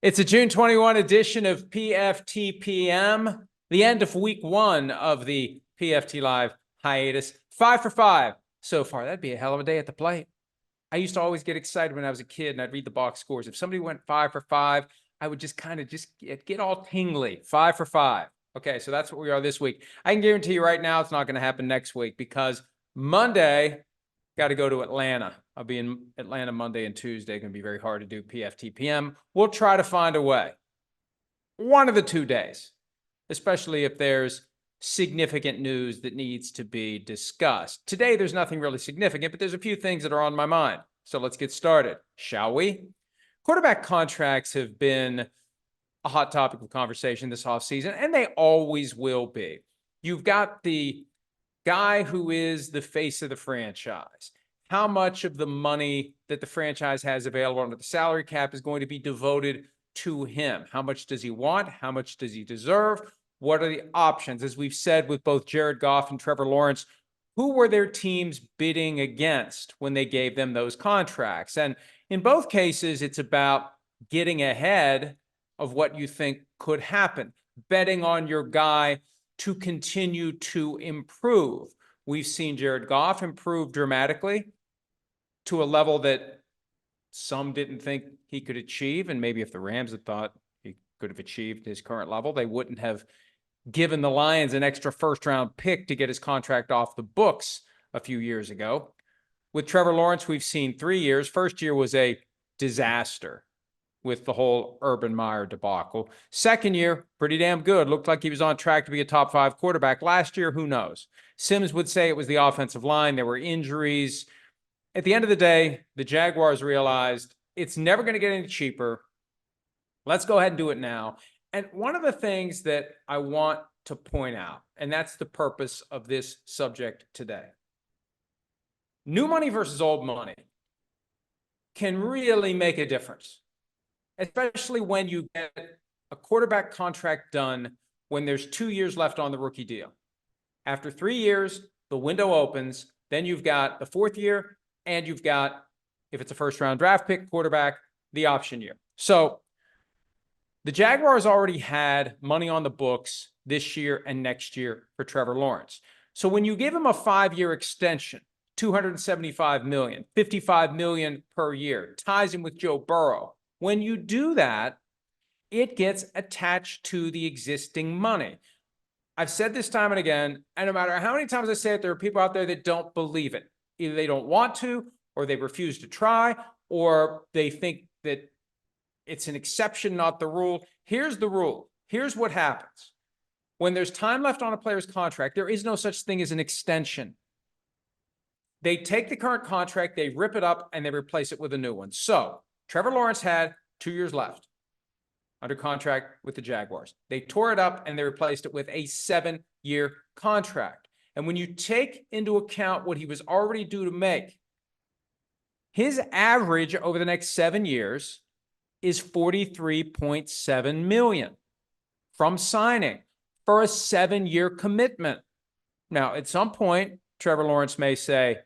It's a June 21 edition of PFT PM, the end of week one of the PFT Live hiatus. 5 for 5 so far. That'd be a hell of a day at the plate. I used to always get excited when I was a kid and I'd read the box scores. If somebody went 5 for 5, I would just kind of get all tingly. 5 for 5. Okay, so that's what we are this week. I can guarantee you right now it's not going to happen next week because Monday, got to go to Atlanta. I'll be in Atlanta Monday and Tuesday. Going to be very hard to do PFT PM. We'll try to find a way. One of the 2 days, especially if there's significant news that needs to be discussed. Today, there's nothing really significant, but there's a few things that are on my mind. So let's get started, shall we? Quarterback contracts have been a hot topic of conversation this offseason, and they always will be. You've got the guy who is the face of the franchise. How much of the money that the franchise has available under the salary cap is going to be devoted to him? How much does he want? How much does he deserve? What are the options? As we've said with both Jared Goff and Trevor Lawrence, who were their teams bidding against when they gave them those contracts? And in both cases, it's about getting ahead of what you think could happen, betting on your guy to continue to improve. We've seen Jared Goff improve dramatically to a level that some didn't think he could achieve. And maybe if the Rams had thought he could have achieved his current level, they wouldn't have given the Lions an extra first-round pick to get his contract off the books a few years ago. With Trevor Lawrence, we've seen 3 years. First year was a disaster with the whole Urban Meyer debacle. Second year, pretty damn good. Looked like he was on track to be a top 5 quarterback. Last year, who knows? Sims would say it was the offensive line. There were injuries. At the end of the day, the Jaguars realized it's never going to get any cheaper. Let's go ahead and do it now. And one of the things that I want to point out, and that's the purpose of this subject today. New money versus old money can really make a difference, especially when you get a quarterback contract done when there's 2 years left on the rookie deal. After 3 years, the window opens. Then you've got the 4th year, and you've got, if it's a first-round draft pick quarterback, the option year. So the Jaguars already had money on the books this year and next year for Trevor Lawrence. So when you give him a 5-year extension, $275 million, $55 million per year, ties him with Joe Burrow. When you do that, it gets attached to the existing money. I've said this time and again, and no matter how many times I say it, there are people out there that don't believe it. Either they don't want to, or they refuse to try, or they think that it's an exception, not the rule. Here's the rule. Here's what happens. When there's time left on a player's contract, there is no such thing as an extension. They take the current contract, they rip it up, and they replace it with a new one. So Trevor Lawrence had 2 years left under contract with the Jaguars. They tore it up and they replaced it with a 7-year contract. And when you take into account what he was already due to make, his average over the next 7 years is $43.7 million from signing for a 7-year commitment. Now, at some point, Trevor Lawrence may say,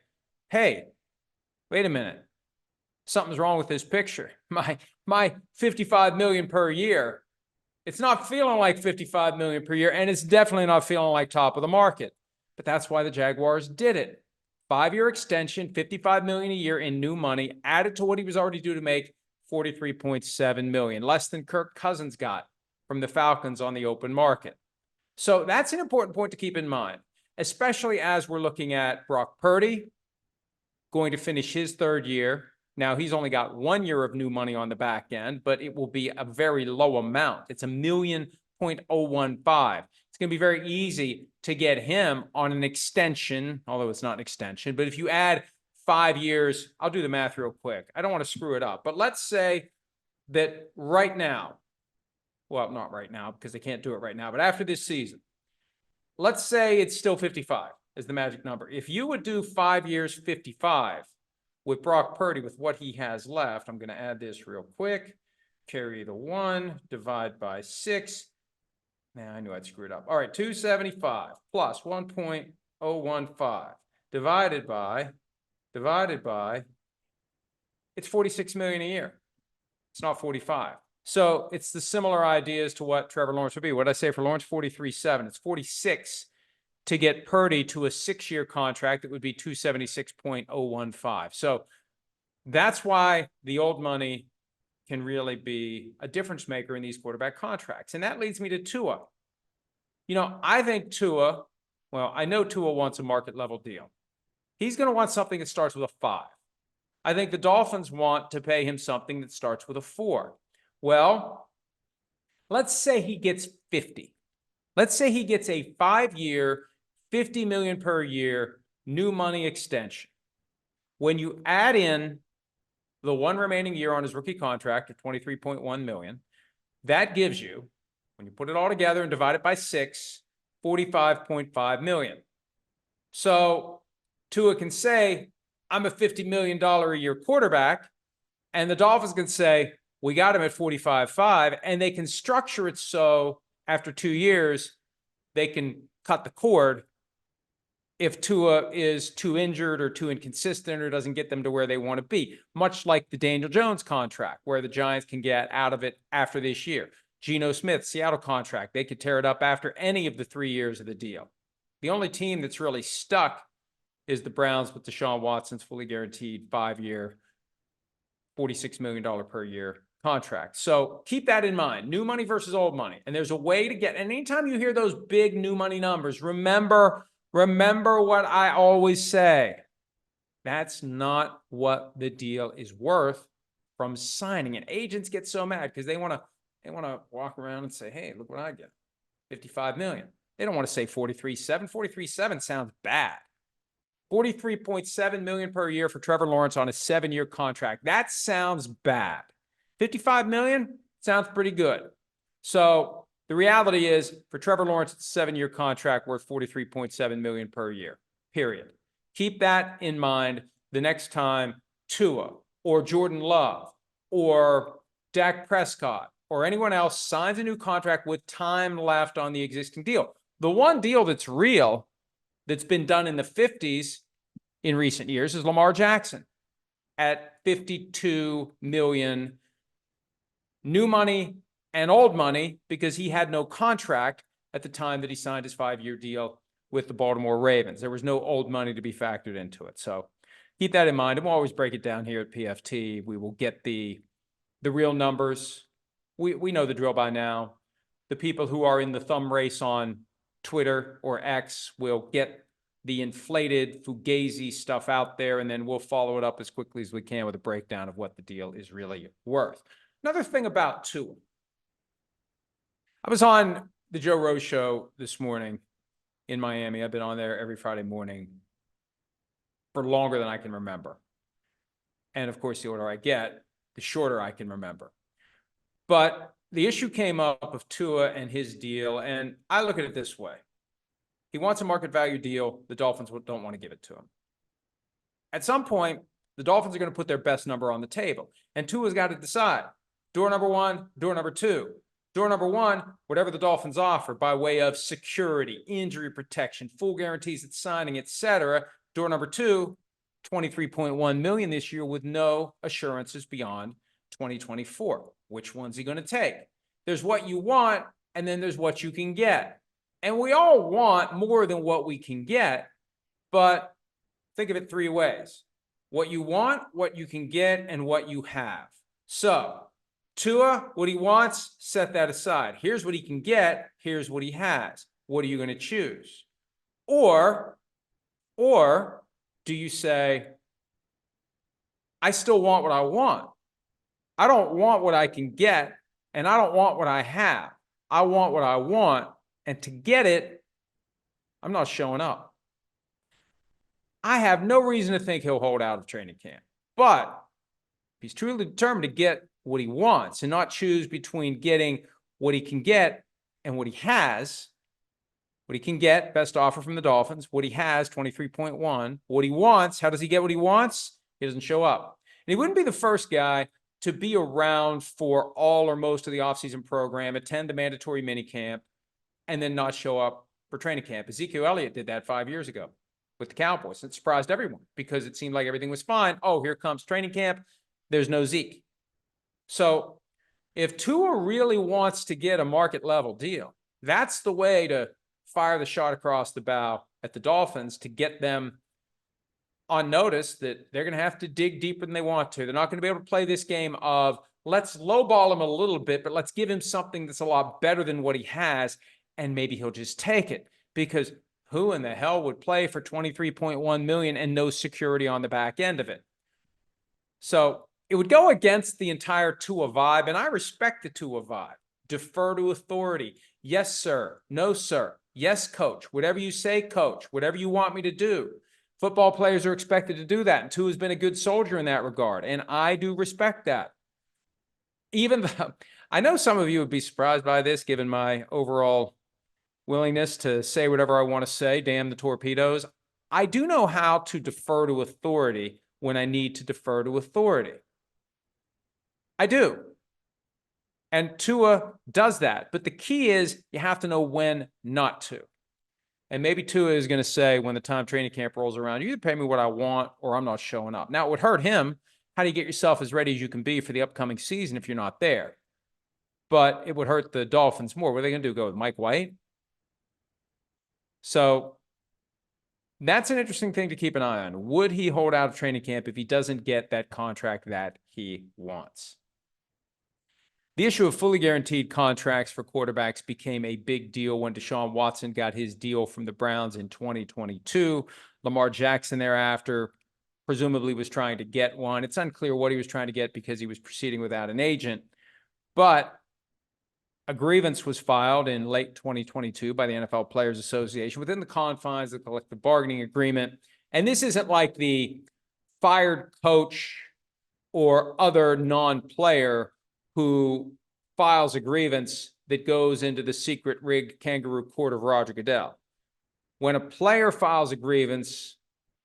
hey, wait a minute. Something's wrong with this picture. My $55 million per year, it's not feeling like $55 million per year, and it's definitely not feeling like top of the market. But that's why the Jaguars did it. 5-year extension, $55 million a year in new money, added to what he was already due to make, $43.7 million, less than Kirk Cousins got from the Falcons on the open market. So that's an important point to keep in mind, especially as we're looking at Brock Purdy going to finish his 3rd year. Now, he's only got 1 year of new money on the back end, but it will be a very low amount. It's $1.015 million. It's going to be very easy to get him on an extension, although it's not an extension. But if you add 5 years, I'll do the math real quick. I don't want to screw it up. But let's say that right now, well, not right now because they can't do it right now, but after this season, let's say it's still 55 is the magic number. If you would do 5 years, 55 with Brock Purdy with what he has left, I'm going to add this real quick. Carry the 1, divide by 6. Now, I knew I'd screw it up. All right, 275 plus 1.015 divided by, it's $46 million a year. It's not 45. So it's the similar ideas to what Trevor Lawrence would be. What did I say for Lawrence? 43.7. It's 46 to get Purdy to a 6-year contract. That would be 276.015. So that's why the old money can really be a difference maker in these quarterback contracts. And that leads me to Tua. I think Tua, I know Tua wants a market level deal. He's going to want something that starts with a 5. I think the Dolphins want to pay him something that starts with a 4. Well, let's say he gets 50. Let's say he gets a 5-year, $50 million per year new money extension. When you add in the one remaining year on his rookie contract of $23.1 million, that gives you, when you put it all together and divide it by 6, $45.5 million. So Tua can say, I'm a $50 million a year quarterback, and the Dolphins can say, we got him at 45.5, and they can structure it so after 2 years, they can cut the cord if Tua is too injured or too inconsistent or doesn't get them to where they want to be, much like the Daniel Jones contract, where the Giants can get out of it after this year. Geno Smith, Seattle contract, they could tear it up after any of the 3 years of the deal. The only team that's really stuck is the Browns with Deshaun Watson's fully guaranteed 5-year, $46 million per year contract. So keep that in mind, new money versus old money. And there's a way to get, and anytime you hear those big new money numbers, remember what I always say. That's not what the deal is worth from signing it. Agents get so mad because they want to walk around and say, hey, look what I get, $55 million. They don't want to say 43.7. 43.7 sounds bad. $43.7 million per year for Trevor Lawrence on a 7-year contract. That sounds bad. $55 million sounds pretty good. So the reality is, for Trevor Lawrence, it's a 7-year contract worth $43.7 million per year, period. Keep that in mind the next time Tua or Jordan Love or Dak Prescott or anyone else signs a new contract with time left on the existing deal. The one deal that's real, that's been done in the 50s in recent years, is Lamar Jackson at $52 million new money and old money, because he had no contract at the time that he signed his 5-year deal with the Baltimore Ravens. There was no old money to be factored into it. So keep that in mind. And we'll always break it down here at PFT. We will get the real numbers. We know the drill by now. The people who are in the thumb race on Twitter or X will get the inflated Fugazi stuff out there, and then we'll follow it up as quickly as we can with a breakdown of what the deal is really worth. Another thing about Tua. I was on the Joe Rose show this morning in Miami. I've been on there every Friday morning for longer than I can remember. And of course, the older I get, the shorter I can remember. But the issue came up of Tua and his deal, and I look at it this way. He wants a market value deal. The Dolphins don't want to give it to him. At some point, the Dolphins are going to put their best number on the table. And Tua's got to decide. Door number 1, door number 2. Door number 1, whatever the Dolphins offer by way of security, injury protection, full guarantees at signing, etc. Door number 2, $23.1 million this year with no assurances beyond 2024. Which one's he going to take? There's what you want, and then there's what you can get. And we all want more than what we can get, but think of it 3 ways. What you want, what you can get, and what you have. So Tua, what he wants, set that aside. Here's what he can get. Here's what he has. What are you going to choose? Or do you say, I still want what I want. I don't want what I can get, and I don't want what I have. I want what I want, and to get it, I'm not showing up. I have no reason to think he'll hold out of training camp. But if he's truly determined to get what he wants and not choose between getting what he can get and what he has, what he can get, best offer from the Dolphins, what he has, 23.1, what he wants, how does he get what he wants? He doesn't show up. And he wouldn't be the first guy to be around for all or most of the offseason program, attend the mandatory minicamp, and then not show up for training camp. Ezekiel Elliott did that 5 years ago with the Cowboys. It surprised everyone because it seemed like everything was fine. Oh, here comes training camp. There's no Zeke. So If Tua really wants to get a market level deal, that's the way to fire the shot across the bow at the Dolphins to get them on notice that they're going to have to dig deeper than they want to. They're not going to be able to play this game of let's lowball him a little bit, but let's give him something that's a lot better than what he has, and maybe he'll just take it. Because who in the hell would play for $23.1 million and no security on the back end of it? So it would go against the entire Tua vibe, and I respect the Tua vibe. Defer to authority. Yes, sir. No, sir. Yes, coach. Whatever you say, coach. Whatever you want me to do. Football players are expected to do that, and Tua's been a good soldier in that regard, and I do respect that. Even though I know some of you would be surprised by this, given my overall willingness to say whatever I want to say, damn the torpedoes. I do know how to defer to authority when I need to defer to authority. I do. And Tua does that. But the key is you have to know when not to. And maybe Tua is going to say when the time training camp rolls around, you either pay me what I want or I'm not showing up. Now, it would hurt him. How do you get yourself as ready as you can be for the upcoming season if you're not there? But it would hurt the Dolphins more. What are they going to do? Go with Mike White? So that's an interesting thing to keep an eye on. Would he hold out of training camp if he doesn't get that contract that he wants? The issue of fully guaranteed contracts for quarterbacks became a big deal when Deshaun Watson got his deal from the Browns in 2022. Lamar Jackson thereafter presumably was trying to get one. It's unclear what he was trying to get because he was proceeding without an agent. But a grievance was filed in late 2022 by the NFL Players Association within the confines of the collective bargaining agreement. And this isn't like the fired coach or other non-player who files a grievance that goes into the secret rigged kangaroo court of Roger Goodell. When a player files a grievance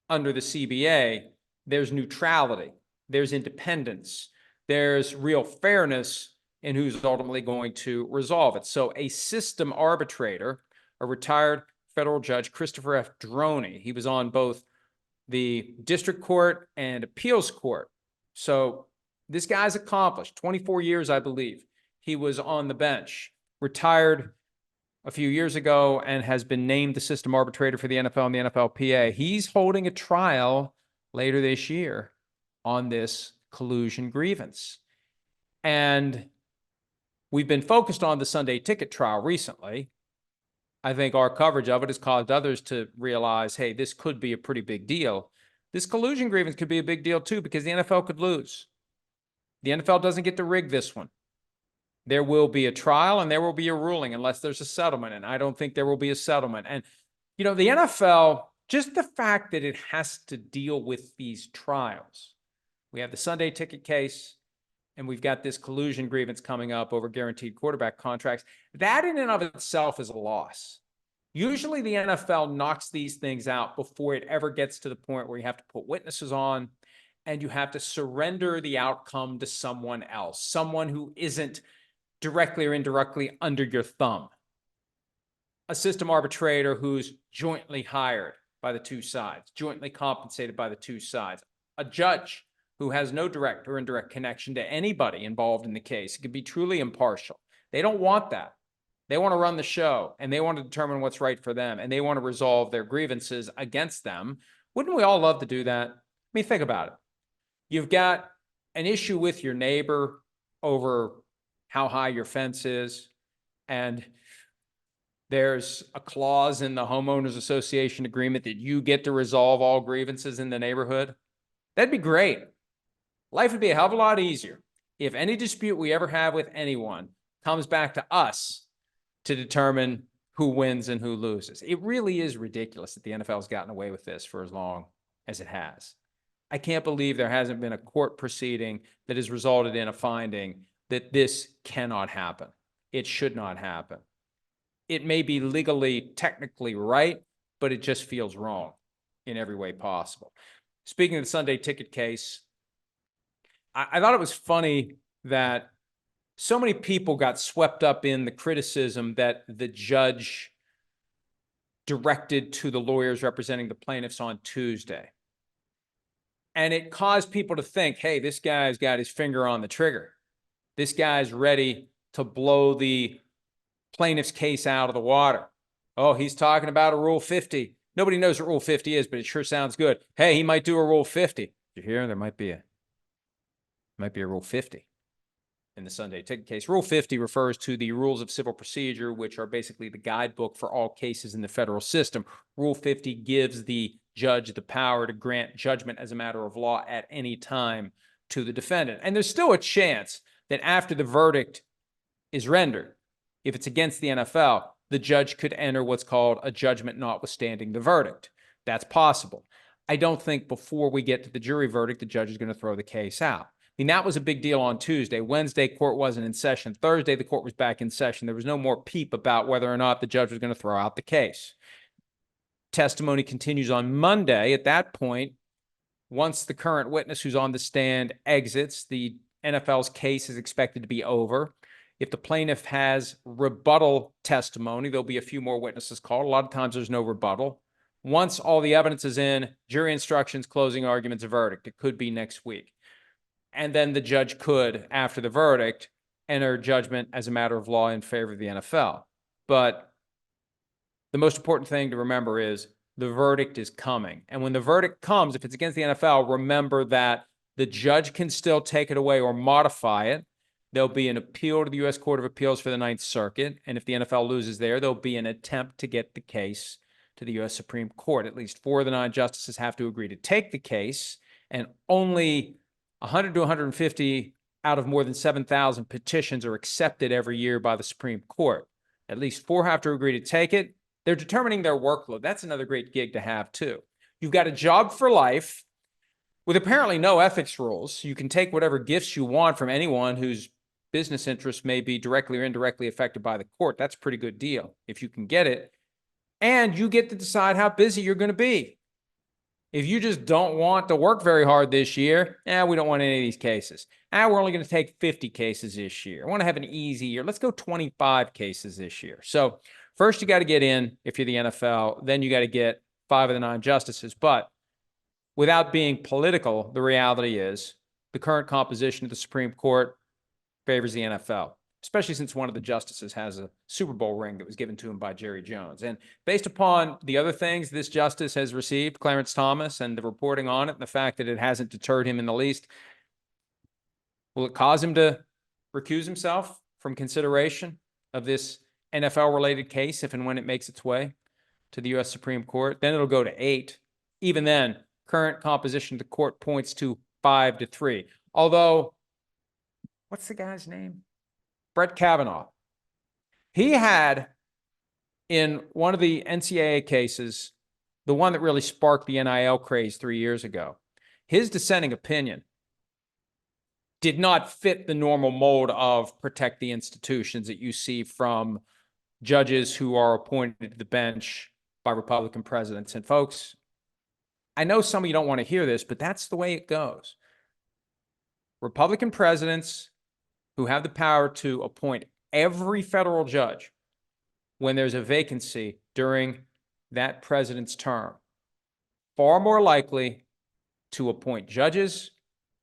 under the CBA, there's neutrality, there's independence, there's real fairness in who's ultimately going to resolve it. So a system arbitrator, a retired federal judge, Christopher F. Droney, he was on both the district court and appeals court. So this guy's accomplished, 24 years, I believe. He was on the bench, retired a few years ago, and has been named the system arbitrator for the NFL and the NFLPA. He's holding a trial later this year on this collusion grievance. And we've been focused on the Sunday ticket trial recently. I think our coverage of it has caused others to realize, hey, this could be a pretty big deal. This collusion grievance could be a big deal too, because the NFL could lose. The NFL doesn't get to rig this one. There will be a trial and there will be a ruling unless there's a settlement. And I don't think there will be a settlement. And, the NFL, just the fact that it has to deal with these trials. We have the Sunday ticket case and we've got this collusion grievance coming up over guaranteed quarterback contracts. That in and of itself is a loss. Usually the NFL knocks these things out before it ever gets to the point where you have to put witnesses on and you have to surrender the outcome to someone else, someone who isn't directly or indirectly under your thumb. A system arbitrator who's jointly hired by the two sides, jointly compensated by the two sides. A judge who has no direct or indirect connection to anybody involved in the case. It could be truly impartial. They don't want that. They want to run the show, and they want to determine what's right for them, and they want to resolve their grievances against them. Wouldn't we all love to do that? I mean, think about it. You've got an issue with your neighbor over how high your fence is, and there's a clause in the homeowners association agreement that you get to resolve all grievances in the neighborhood. That'd be great. Life would be a hell of a lot easier if any dispute we ever have with anyone comes back to us to determine who wins and who loses. It really is ridiculous that the NFL has gotten away with this for as long as it has. I can't believe there hasn't been a court proceeding that has resulted in a finding that this cannot happen. It should not happen. It may be legally, technically right, but it just feels wrong in every way possible. Speaking of the Sunday ticket case, I thought it was funny that so many people got swept up in the criticism that the judge directed to the lawyers representing the plaintiffs on Tuesday. And it caused people to think, hey, this guy's got his finger on the trigger. This guy's ready to blow the plaintiff's case out of the water. Oh, he's talking about a Rule 50. Nobody knows what Rule 50 is, but it sure sounds good. Hey, he might do a Rule 50. Did you hear? There might be a Rule 50 in the Sunday ticket case. Rule 50 refers to the rules of civil procedure, which are basically the guidebook for all cases in the federal system. Rule 50 gives the judge the power to grant judgment as a matter of law at any time to the defendant. And there's still a chance that after the verdict is rendered, if it's against the NFL, the judge could enter what's called a judgment notwithstanding the verdict. That's possible. I don't think before we get to the jury verdict, the judge is going to throw the case out. I mean, that was a big deal on Tuesday. Wednesday, court wasn't in session. Thursday, the court was back in session. There was no more peep about whether or not the judge was going to throw out the case. Testimony continues on Monday. At that point, once the current witness who's on the stand exits, the NFL's case is expected to be over. If the plaintiff has rebuttal testimony, there'll be a few more witnesses called. A lot of times there's no rebuttal. Once all the evidence is in, jury instructions, closing arguments, a verdict. It could be next week. And then the judge could, after the verdict, enter judgment as a matter of law in favor of the NFL. But the most important thing to remember is the verdict is coming. And when the verdict comes, if it's against the NFL, remember that the judge can still take it away or modify it. There'll be an appeal to the U.S. Court of Appeals for the Ninth Circuit. And if the NFL loses there, there'll be an attempt to get the case to the U.S. Supreme Court. At least 4 of the 9 justices have to agree to take the case, and only 100 to 150 out of more than 7,000 petitions are accepted every year by the Supreme Court. At least 4 have to agree to take it. They're determining their workload. That's another great gig to have, too. You've got a job for life with apparently no ethics rules. You can take whatever gifts you want from anyone whose business interests may be directly or indirectly affected by the court. That's a pretty good deal if you can get it. And you get to decide how busy you're going to be. If you just don't want to work very hard this year, we don't want any of these cases. We're only going to take 50 cases this year. I want to have an easy year. Let's go 25 cases this year. So first you got to get in if you're the NFL. Then you got to get 5 of the 9 justices. But without being political, the reality is the current composition of the Supreme Court favors the NFL, especially since one of the justices has a Super Bowl ring that was given to him by Jerry Jones. And based upon the other things this justice has received, Clarence Thomas, and the reporting on it, and the fact that it hasn't deterred him in the least, will it cause him to recuse himself from consideration of this NFL-related case if and when it makes its way to the U.S. Supreme Court? Then it'll go to 8. Even then, current composition of the court points to 5-3. Although, what's the guy's name? Brett Kavanaugh. He had, in one of the NCAA cases, the one that really sparked the NIL craze 3 years ago, his dissenting opinion did not fit the normal mold of protect the institutions that you see from judges who are appointed to the bench by Republican presidents. And folks, I know some of you don't want to hear this, but that's the way it goes. Republican presidents who have the power to appoint every federal judge when there's a vacancy during that president's term, far more likely to appoint judges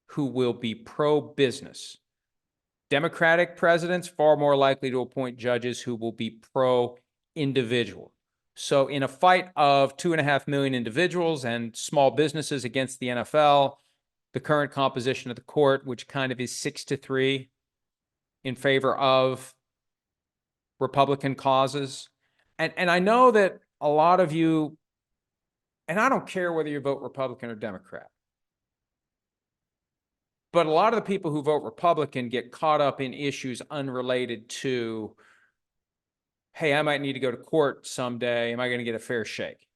who will be pro-business. Democratic presidents, far more likely to appoint judges who will be pro-individual. So in a fight of 2.5 million individuals and small businesses against the NFL, the current composition of the court, which kind of is 6-3 in favor of Republican causes. And I know that a lot of you, and I don't care whether you vote Republican or Democrat, but a lot of the people who vote Republican get caught up in issues unrelated to, hey, I might need to go to court someday. Am I going to get a fair shake?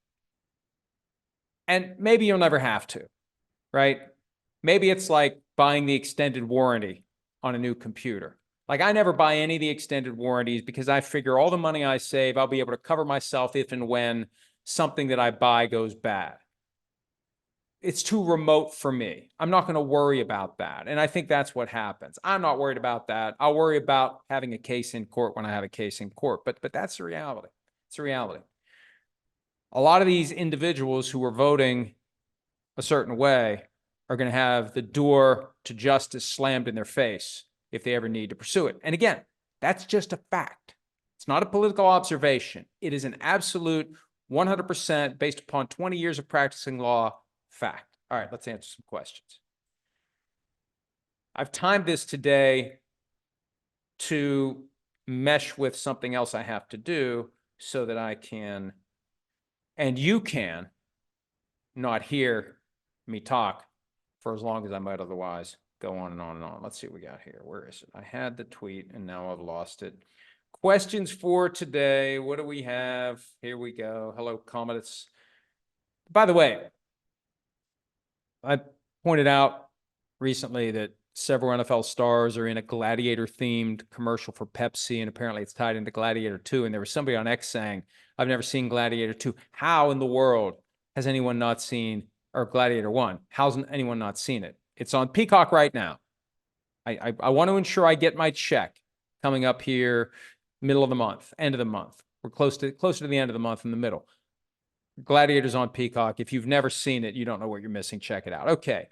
And maybe you'll never have to, right? Maybe it's like buying the extended warranty on a new computer. Like, I never buy any of the extended warranties because I figure all the money I save, I'll be able to cover myself if and when something that I buy goes bad. It's too remote for me. I'm not going to worry about that. And I think that's what happens. I'm not worried about that. I'll worry about having a case in court when I have a case in court. But that's the reality. It's the reality. A lot of these individuals who are voting a certain way are going to have the door to justice slammed in their face if they ever need to pursue it. And again, that's just a fact. It's not a political observation. It is an absolute 100% based upon 20 years of practicing law fact. All right, let's answer some questions. I've timed this today to mesh with something else I have to do so that I can, and you can, not hear me talk for as long as I might otherwise go on and on and on. Let's see what we got here. Where is it? I had the tweet and now I've lost it. Questions for today. What do we have? Here we go. Hello, comments. By the way, I pointed out recently that several NFL stars are in a Gladiator-themed commercial for Pepsi, and apparently it's tied into Gladiator 2. And there was somebody on X saying, I've never seen Gladiator 2. How in the world has anyone not seen, or Gladiator 1? How's anyone not seen it? It's on Peacock right now. I want to ensure I get my check coming up here, middle of the month, end of the month. We're closer to the end of the month in the middle. Gladiator's on Peacock. If you've never seen it, you don't know what you're missing. Check it out. Okay.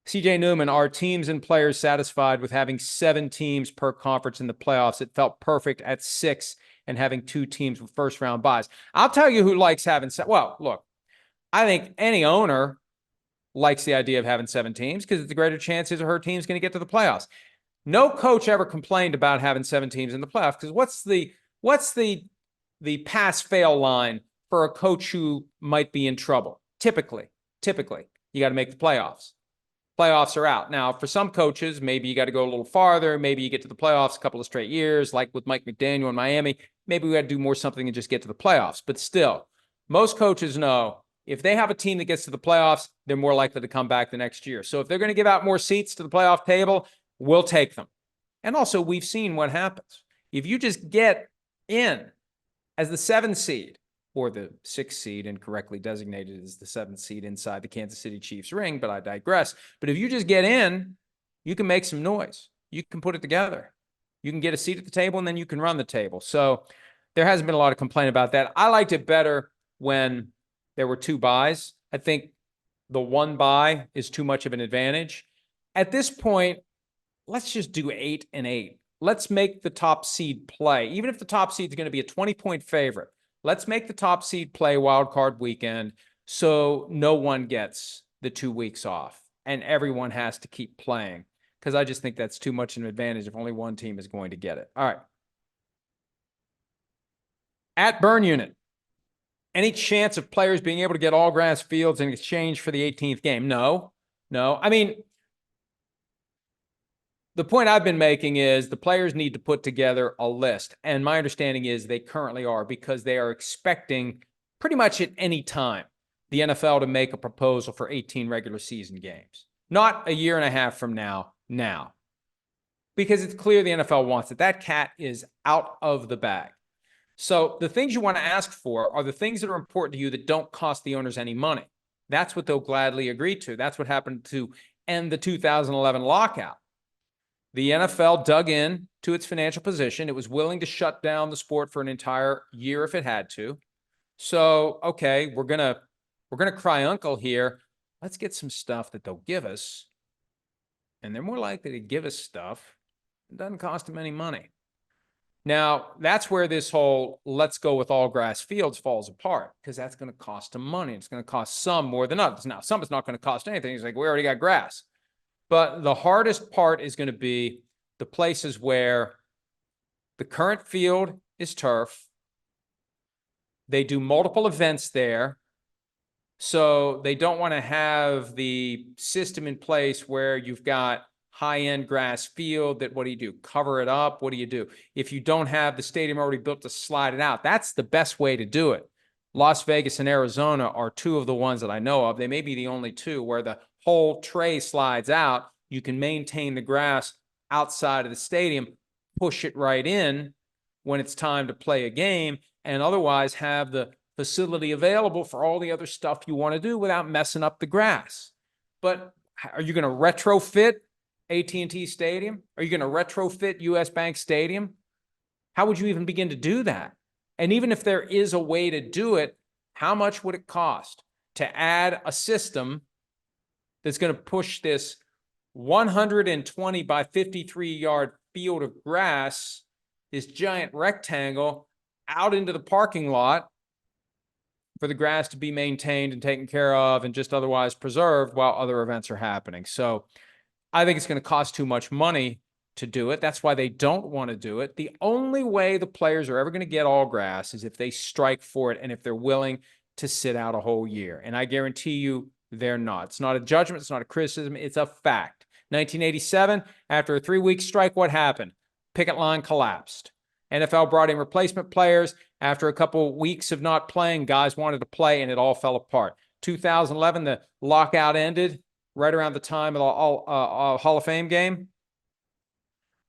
CJ Newman, are teams and players satisfied with having 7 teams per conference in the playoffs? It felt perfect at 6 and having 2 teams with first-round buys. I'll tell you who likes having well, look, I think any owner likes the idea of having 7 teams because it's a greater chance his or her team's going to get to the playoffs. No coach ever complained about having 7 teams in the playoffs because what's the pass-fail line for a coach who might be in trouble? Typically, you got to make the playoffs. Playoffs are out. Now, for some coaches, maybe you got to go a little farther. Maybe you get to the playoffs a couple of straight years, like with Mike McDaniel in Miami. Maybe we got to do more something and just get to the playoffs. But still, most coaches know if they have a team that gets to the playoffs, they're more likely to come back the next year. So if they're going to give out more seats to the playoff table, we'll take them. And also, we've seen what happens. If you just get in as the 7th seed, or the 6th seed, incorrectly designated as the 7th seed inside the Kansas City Chiefs ring, but I digress. But if you just get in, you can make some noise. You can put it together. You can get a seat at the table, and then you can run the table. So there hasn't been a lot of complaint about that. I liked it better when there were 2 buys. I think the 1 buy is too much of an advantage. At this point, let's just do 8 and 8. Let's make the top seed play. Even if the top seed is going to be a 20-point favorite, let's make the top seed play wild card weekend so no one gets the 2 weeks off and everyone has to keep playing, because I just think that's too much of an advantage if only one team is going to get it. All right. At Burn Unit, any chance of players being able to get all grass fields in exchange for the 18th game? No. I mean, the point I've been making is the players need to put together a list. And my understanding is they currently are, because they are expecting pretty much at any time the NFL to make a proposal for 18 regular season games. Not a year and a half from now. Because it's clear the NFL wants it. That cat is out of the bag. So the things you want to ask for are the things that are important to you that don't cost the owners any money. That's what they'll gladly agree to. That's what happened to end the 2011 lockout. The NFL dug in to its financial position. It was willing to shut down the sport for an entire year if it had to. So, okay, we're gonna cry uncle here. Let's get some stuff that they'll give us, and they're more likely to give us stuff that doesn't cost them any money. Now, that's where this whole let's go with all grass fields falls apart, because that's going to cost them money. It's going to cost some more than others. Now, some is not going to cost anything. It's like, we already got grass. But the hardest part is going to be the places where the current field is turf. They do multiple events there. So they don't want to have the system in place where you've got high-end grass field that, what do you do? Cover it up? What do you do? If you don't have the stadium already built to slide it out, that's the best way to do it. Las Vegas and Arizona are 2 of the ones that I know of. They may be the only 2 where the whole tray slides out. You can maintain the grass outside of the stadium, push it right in when it's time to play a game, and otherwise have the facility available for all the other stuff you want to do without messing up the grass. But are you going to retrofit AT&T Stadium? Are you going to retrofit US Bank Stadium? How would you even begin to do that? And even if there is a way to do it, how much would it cost to add a system that's going to push this 120 by 53-yard field of grass, this giant rectangle out into the parking lot for the grass to be maintained and taken care of and just otherwise preserved while other events are happening. So I think it's going to cost too much money to do it. That's why they don't want to do it. The only way the players are ever going to get all grass is if they strike for it and if they're willing to sit out a whole year. And I guarantee you they're not. It's not a judgment. It's not a criticism. It's a fact. 1987, after a 3-week strike, what happened? Picket line collapsed. NFL brought in replacement players. After a couple weeks of not playing, guys wanted to play, and it all fell apart. 2011, the lockout ended right around the time of the Hall of Fame game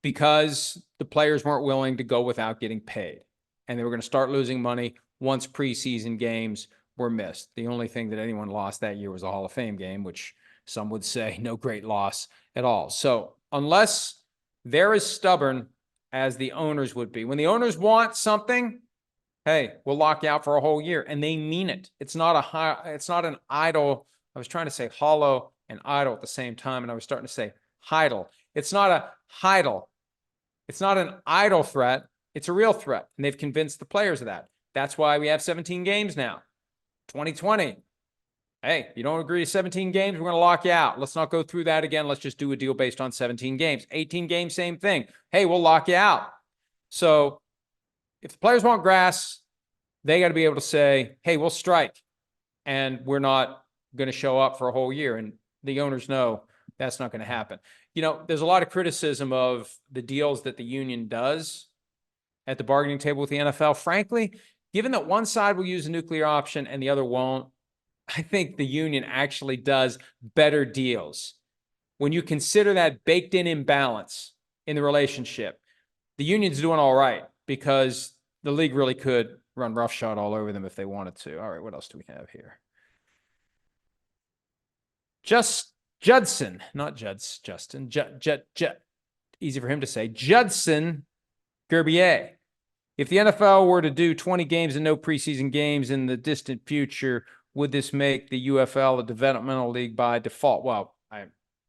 because the players weren't willing to go without getting paid. And they were going to start losing money once preseason games were missed. The only thing that anyone lost that year was a Hall of Fame game, which some would say no great loss at all. So unless they're as stubborn as the owners would be, when the owners want something, hey, we'll lock you out for a whole year, and they mean it. It's not an idle. I was trying to say hollow and idle at the same time, and I was starting to say idle. It's not a idle. It's not an idle threat. It's a real threat, and they've convinced the players of that. That's why we have 17 games now. 2020. Hey, you don't agree to 17 games, we're going to lock you out. Let's not go through that again. Let's just do a deal based on 17 games. 18 games, same thing. Hey, we'll lock you out. So if the players want grass, they got to be able to say, hey, we'll strike, and we're not going to show up for a whole year. And the owners know that's not going to happen. You know, there's a lot of criticism of the deals that the union does at the bargaining table with the NFL. Frankly, given that one side will use a nuclear option and the other won't, I think the union actually does better deals. When you consider that baked in imbalance in the relationship, the union's doing all right because the league really could run roughshod all over them if they wanted to. All right, what else do we have here? Judson, not Justin, easy for him to say, Judson Gerbier. If the NFL were to do 20 games and no preseason games in the distant future, would this make the UFL a developmental league by default? Well,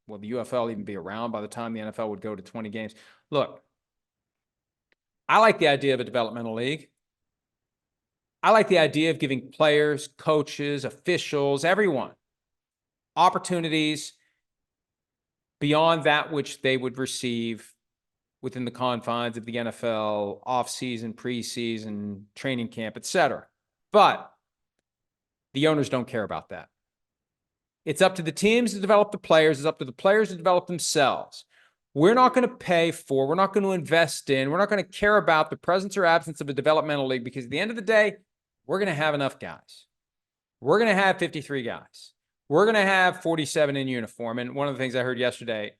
will the UFL even be around by the time the NFL would go to 20 games? Look, I like the idea of a developmental league. I like the idea of giving players, coaches, officials, everyone opportunities beyond that which they would receive within the confines of the NFL, off-season, preseason, training camp, etc. But the owners don't care about that. It's up to the teams to develop the players. It's up to the players to develop themselves. We're not going to pay for, we're not going to invest in, we're not going to care about the presence or absence of a developmental league because at the end of the day, we're going to have enough guys. We're going to have 53 guys. We're going to have 47 in uniform. And one of the things I heard yesterday,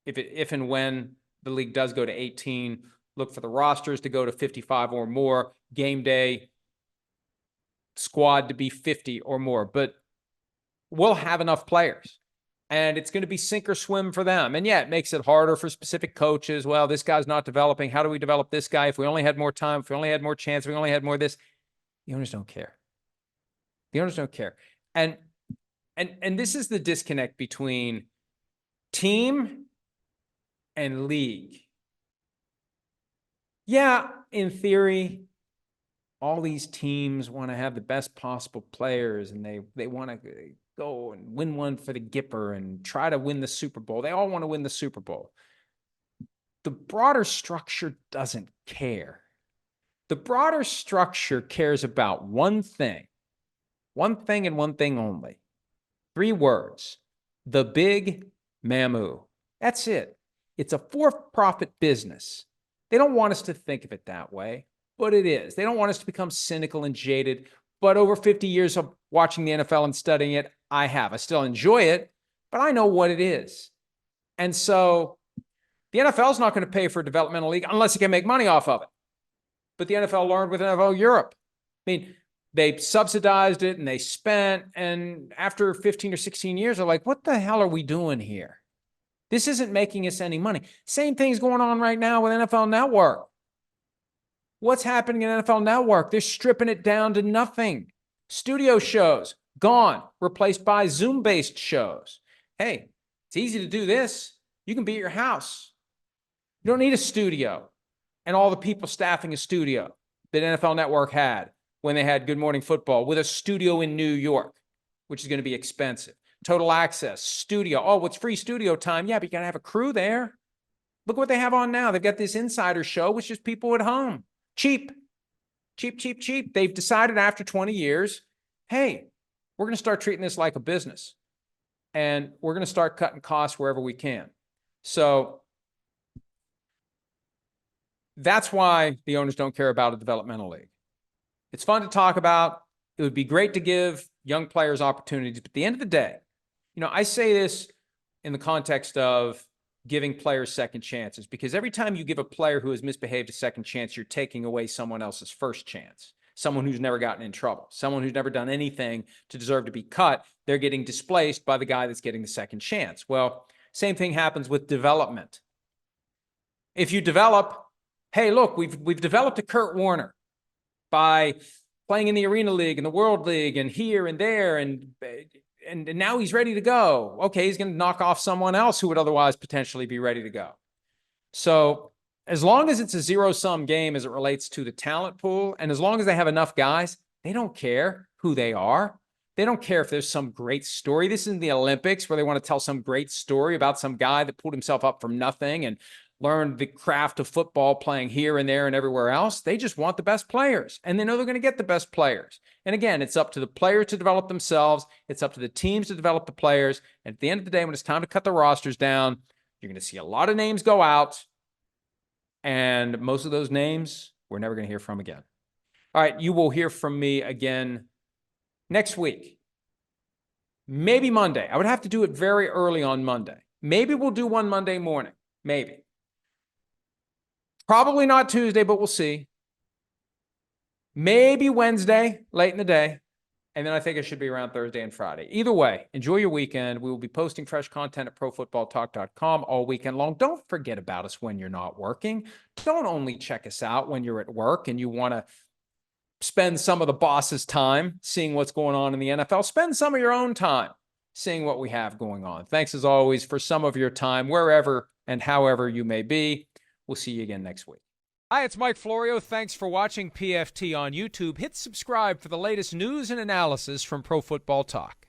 if and when the league does go to 18, look for the rosters to go to 55 or more, game day squad to be 50 or more, but we'll have enough players and it's going to be sink or swim for them. And yeah, it makes it harder for specific coaches. Well, this guy's not developing. How do we develop this guy? If we only had more time, if we only had more chance, if we only had more this, the owners don't care. The owners don't care. And this is the disconnect between team and league. Yeah, in theory, all these teams want to have the best possible players and they want to go and win one for the Gipper and try to win the Super Bowl. They all want to win the Super Bowl. The broader structure doesn't care. The broader structure cares about one thing and one thing only. 3 words, the big Mamu. That's it. It's a for-profit business. They don't want us to think of it that way, but it is. They don't want us to become cynical and jaded, but over 50 years of watching the NFL and studying it, I have. I still enjoy it, but I know what it is. And so the NFL is not going to pay for a developmental league unless it can make money off of it. But the NFL learned with NFL Europe. I mean, they subsidized it and they spent, and after 15 or 16 years, they're like, what the hell are we doing here? This isn't making us any money. Same thing's going on right now with NFL Network. What's happening in NFL Network? They're stripping it down to nothing. Studio shows, gone, replaced by Zoom-based shows. Hey, it's easy to do this. You can be at your house. You don't need a studio and all the people staffing a studio that NFL Network had when they had Good Morning Football with a studio in New York, which is going to be expensive. Total Access, studio. Oh, what's free studio time? Yeah, but you got to have a crew there. Look what they have on now. They've got this insider show, which is people at home. Cheap. They've decided after 20 years, hey, we're going to start treating this like a business. And we're going to start cutting costs wherever we can. So that's why the owners don't care about a developmental league. It's fun to talk about. It would be great to give young players opportunities. But at the end of the day, I say this in the context of giving players second chances, because every time you give a player who has misbehaved a second chance, you're taking away someone else's first chance, someone who's never gotten in trouble, someone who's never done anything to deserve to be cut. They're getting displaced by the guy that's getting the second chance. Well, same thing happens with development. If you develop, hey, look, we've developed a Kurt Warner by playing in the Arena League and the World League and here and there, and now he's ready to go. Okay, he's going to knock off someone else who would otherwise potentially be ready to go. So as long as it's a zero-sum game as it relates to the talent pool, and as long as they have enough guys, they don't care who they are. They don't care if there's some great story. This isn't the Olympics where they want to tell some great story about some guy that pulled himself up from nothing and learned the craft of football playing here and there and everywhere else. They just want the best players, and they know they're going to get the best players. And again, it's up to the players to develop themselves. It's up to the teams to develop the players. And at the end of the day, when it's time to cut the rosters down, you're going to see a lot of names go out, and most of those names we're never going to hear from again. All right, you will hear from me again next week. Maybe Monday. I would have to do it very early on Monday. Maybe we'll do one Monday morning. Maybe. Probably not Tuesday, but we'll see. Maybe Wednesday, late in the day. And then I think it should be around Thursday and Friday. Either way, enjoy your weekend. We will be posting fresh content at profootballtalk.com all weekend long. Don't forget about us when you're not working. Don't only check us out when you're at work and you want to spend some of the boss's time seeing what's going on in the NFL. Spend some of your own time seeing what we have going on. Thanks as always for some of your time, wherever and however you may be. We'll see you again next week. Hi, it's Mike Florio. Thanks for watching PFT on YouTube. Hit subscribe for the latest news and analysis from Pro Football Talk.